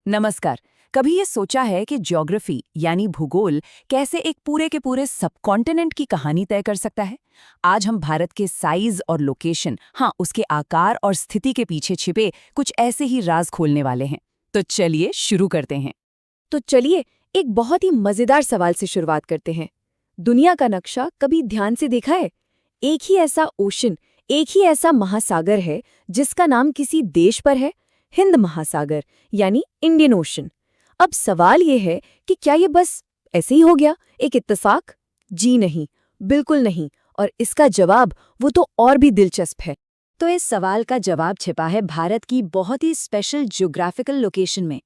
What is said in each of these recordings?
नमस्कार। कभी ये सोचा है कि ज्योग्राफी यानी भूगोल कैसे एक पूरे के पूरे सबकॉन्टिनेंट की कहानी तय कर सकता है? आज हम भारत के साइज और लोकेशन, उसके आकार और स्थिति के पीछे छिपे कुछ ऐसे ही राज खोलने वाले हैं। तो चलिए शुरू करते हैं। तो चलिए एक बहुत ही मजेदार सवाल से शुरुआत करते हैं। दुनिया का नक्शा कभी ध्यान से देखा है? एक ही ऐसा ओशन, एक ही ऐसा महासागर है जिसका नाम किसी देश पर है, हिंद महासागर यानी इंडियन ओशन। अब सवाल ये है कि क्या ये बस ऐसे ही हो गया, एक इत्तेफाक? जी नहीं, बिल्कुल नहीं। और इसका जवाब वो तो और भी दिलचस्प है। तो इस सवाल का जवाब छिपा है भारत की बहुत ही स्पेशल ज्योग्राफिकल लोकेशन में।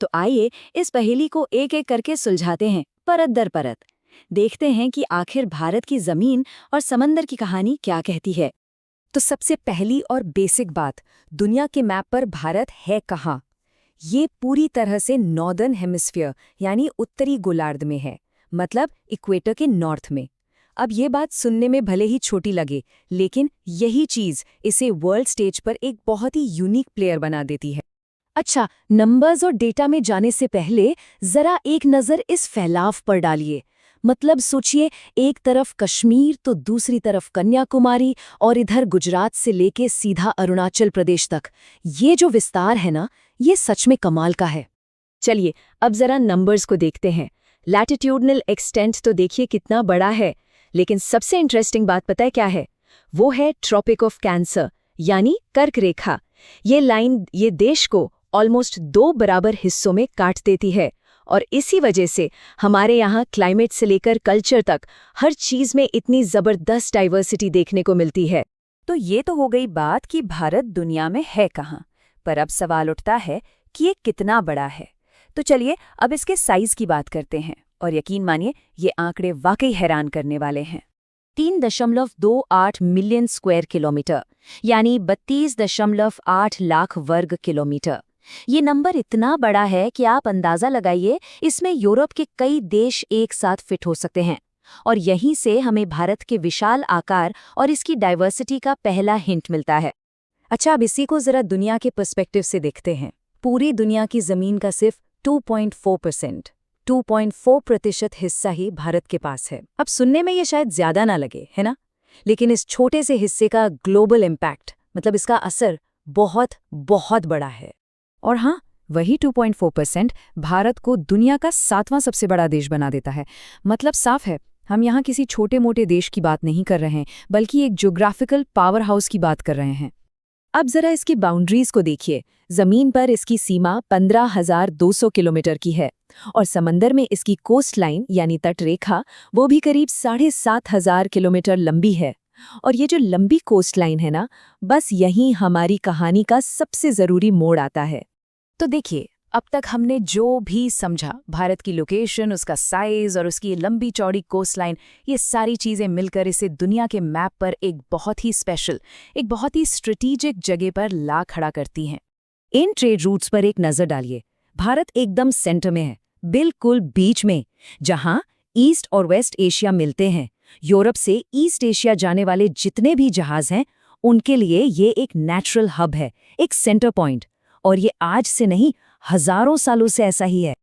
तो आइए इस पहेली को एक एक करके सुलझाते हैं, परत दर परत। देखते हैं कि आखिर भारत की जमीन और समंदर की कहानी क्या कहती है। तो सबसे पहली और बेसिक बात, दुनिया के मैप पर भारत है कहाँ? ये पूरी तरह से नॉर्दर्न हेमिस्फीयर यानी उत्तरी गोलार्ध में है, मतलब इक्वेटर के नॉर्थ में। अब ये बात सुनने में भले ही छोटी लगे, लेकिन यही चीज़ इसे वर्ल्ड स्टेज पर एक बहुत ही यूनिक प्लेयर बना देती है। अच्छा, नंबर्स और डेटा में जाने से पहले जरा एक नज़र इस फैलाव पर डालिए। मतलब सोचिए, एक तरफ कश्मीर तो दूसरी तरफ कन्याकुमारी और इधर गुजरात से लेके सीधा अरुणाचल प्रदेश तक। ये जो विस्तार है ना, ये सच में कमाल का है। चलिए अब जरा नंबर्स को देखते हैं। लैटिट्यूडनल एक्सटेंट तो देखिए कितना बड़ा है, लेकिन सबसे इंटरेस्टिंग बात पता है क्या है? वो है ट्रॉपिक ऑफ कैंसर यानी कर्क रेखा। ये लाइन ये देश को ऑलमोस्ट 2 बराबर हिस्सों में काट देती है, और इसी वजह से हमारे यहाँ क्लाइमेट से लेकर कल्चर तक हर चीज़ में इतनी ज़बरदस्त डाइवर्सिटी देखने को मिलती है। तो ये तो हो गई बात कि भारत दुनिया में है कहाँ, पर अब सवाल उठता है कि ये कितना बड़ा है। तो चलिए अब इसके साइज की बात करते हैं, और यकीन मानिए ये आंकड़े वाकई हैरान करने वाले हैं। 3.28 मिलियन स्क्वायर किलोमीटर यानी 32.8 लाख वर्ग किलोमीटर। ये नंबर इतना बड़ा है कि आप अंदाजा लगाइए, इसमें यूरोप के कई देश एक साथ फिट हो सकते हैं। और यहीं से हमें भारत के विशाल आकार और इसकी डाइवर्सिटी का पहला हिंट मिलता है। अच्छा, अब इसी को जरा दुनिया के पर्सपेक्टिव से देखते हैं। पूरी दुनिया की जमीन का सिर्फ 2.4% हिस्सा ही भारत के पास है। अब सुनने में ये शायद ज्यादा ना लगे, है ना? लेकिन इस छोटे से हिस्से का ग्लोबल इम्पैक्ट, मतलब इसका असर बहुत बहुत बड़ा है। और हाँ, वही 2.4% भारत को दुनिया का 7वां सबसे बड़ा देश बना देता है। मतलब साफ है, हम यहाँ किसी छोटे मोटे देश की बात नहीं कर रहे हैं, बल्कि एक ज्योग्राफिकल पावर हाउस की बात कर रहे हैं। अब जरा इसकी बाउंड्रीज को देखिए। जमीन पर इसकी सीमा 15,200 किलोमीटर की है, और समंदर में इसकी कोस्ट लाइन यानी तटरेखा वो भी करीब 7,500 किलोमीटर लंबी है। और ये जो लंबी कोस्ट लाइन है ना, बस यहीं हमारी कहानी का सबसे ज़रूरी मोड़ आता है। तो देखिए, अब तक हमने जो भी समझा, भारत की लोकेशन, उसका साइज और उसकी लंबी चौड़ी कोस्ट लाइन, ये सारी चीज़ें मिलकर इसे दुनिया के मैप पर एक बहुत ही स्पेशल, एक बहुत ही स्ट्रेटेजिक जगह पर ला खड़ा करती हैं। इन ट्रेड रूट्स पर एक नज़र डालिए। भारत एकदम सेंटर में है, बिल्कुल बीच में, जहाँ ईस्ट और वेस्ट एशिया मिलते हैं। यूरोप से ईस्ट एशिया जाने वाले जितने भी जहाज हैं, उनके लिए ये एक नेचुरल हब है, एक सेंटर पॉइंट। और ये आज से नहीं, हजारों सालों से ऐसा ही है।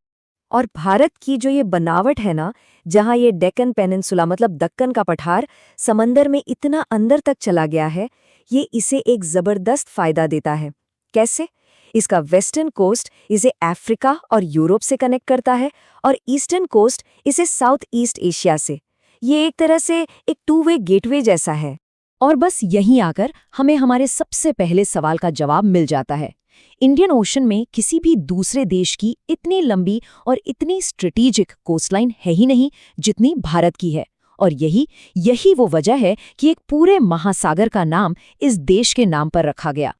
और भारत की जो ये बनावट है ना, जहाँ ये डेक्कन पेनिनसुला मतलब दक्कन का पठार समंदर में इतना अंदर तक चला गया है, ये इसे एक ज़बरदस्त फायदा देता है। कैसे? इसका वेस्टर्न कोस्ट इसे अफ्रीका और यूरोप से कनेक्ट करता है, और ईस्टर्न कोस्ट इसे साउथ ईस्ट एशिया से। ये एक तरह से एक 2 वे गेटवे जैसा है। और बस यहीं आकर हमें हमारे सबसे पहले सवाल का जवाब मिल जाता है। इंडियन ओशन में किसी भी दूसरे देश की इतनी लंबी और इतनी स्ट्रेटेजिक कोस्टलाइन है ही नहीं जितनी भारत की है। और यही वो वजह है कि एक पूरे महासागर का नाम इस देश के नाम पर रखा गया।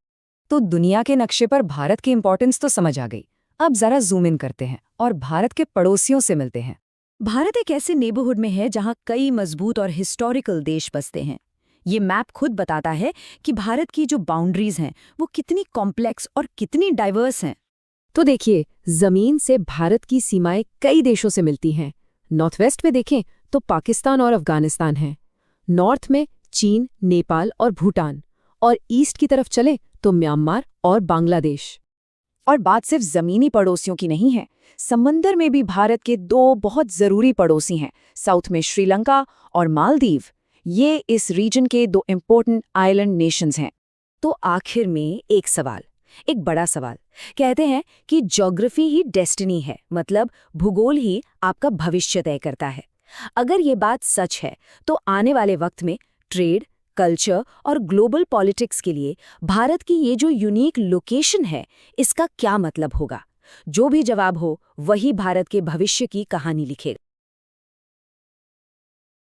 तो दुनिया के नक्शे पर भारत की इंपॉर्टेंस तो समझ आ गई। अब जरा जूम इन करते हैं और भारत के पड़ोसियों से मिलते हैं। भारत एक ऐसे नेबरहुड में है जहां कई मजबूत और हिस्टोरिकल देश बसते हैं। ये मैप खुद बताता है कि भारत की जो बाउंड्रीज हैं वो कितनी कॉम्प्लेक्स और कितनी डाइवर्स हैं। तो देखिए, जमीन से भारत की सीमाएं कई देशों से मिलती हैं। नॉर्थ वेस्ट में देखें तो पाकिस्तान और अफगानिस्तान हैं, नॉर्थ में चीन, नेपाल और भूटान, और ईस्ट की तरफ चलें तो म्यांमार और बांग्लादेश। और बात सिर्फ जमीनी पड़ोसियों की नहीं है, समंदर में भी भारत के दो बहुत जरूरी पड़ोसी हैं, साउथ में श्रीलंका और मालदीव। ये इस रीजन के दो इम्पोर्टेंट आइलैंड नेशंस हैं। तो आखिर में एक सवाल, एक बड़ा सवाल। कहते हैं कि ज्योग्राफी ही डेस्टिनी है, मतलब भूगोल ही आपका भविष्य तय करता है। अगर ये बात सच है तो आने वाले वक्त में ट्रेड, कल्चर और ग्लोबल पॉलिटिक्स के लिए भारत की ये जो यूनिक लोकेशन है, इसका क्या मतलब होगा? जो भी जवाब हो, वही भारत के भविष्य की कहानी लिखेगा।